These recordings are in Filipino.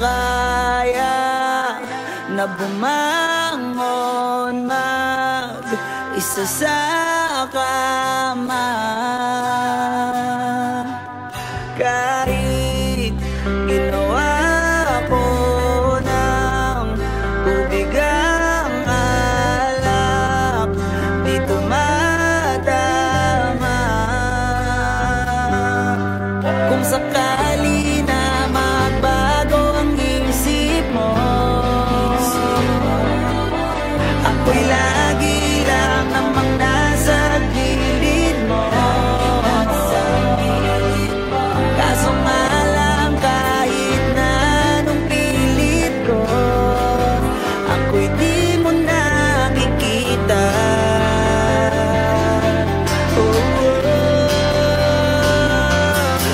kaya na bumangon mag-isa sa kama. Kahit ginawa ko ng tubig ang alak, di tumatama. Kung sakali na magbago ang isip mo, ako'y lagi lang namang nasa gilid mo. Kaso nga lang kahit na anong pilit ko, ako'y di mo nakikita.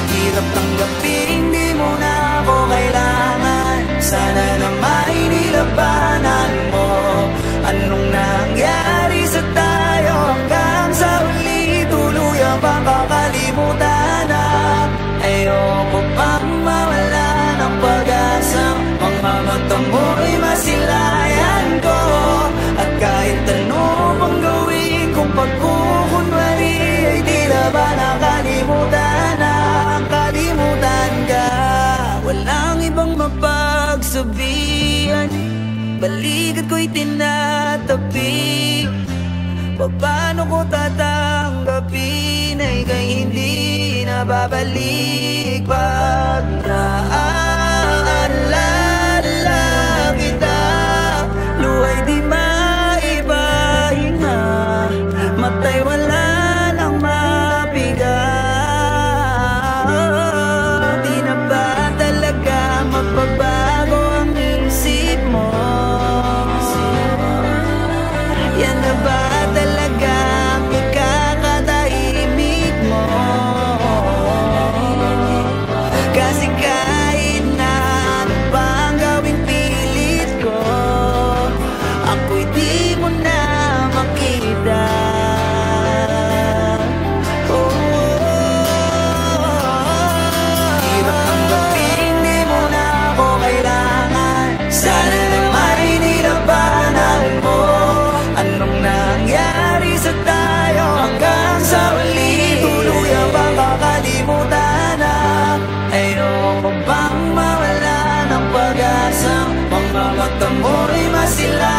Hirap tanggapin, di mo na ako kailangan. Sana naman nilabanan mo. Anong nangyari sa tayo hanggang sa huli? Tuluyan bang kakalimutan na? Ayoko pang mawala ng pag-asa. Mga mata mo'y masilayan ko. At kahit ano pang gawin kung pagkukunwari, ay di na ba nakalimutan na ang kalimutan ka? Walang ibang mapagsabihan, balikat ko'y tinatabi. Paano ko tatanggapin ay kay hindi na babalik? Pag naaalala kita, luhay di maipahinga, matay wala nang mapiga. Di na ba talaga magbabago ang isip mo? Yan na ba talaga ang ikakatahimik mo? Kasi kahit na ano pang gawing pilit ko, ako'y di mo na makita. Hirap tanggapin, di mo na ako kailangan. Sana naman nilabanan mo. Anong nangyari sa tayo hanggang sa huli? Tuluyan bang kakalimutan na? Ayoko bang mawala ng pag-asa? Mga mata mo'y masila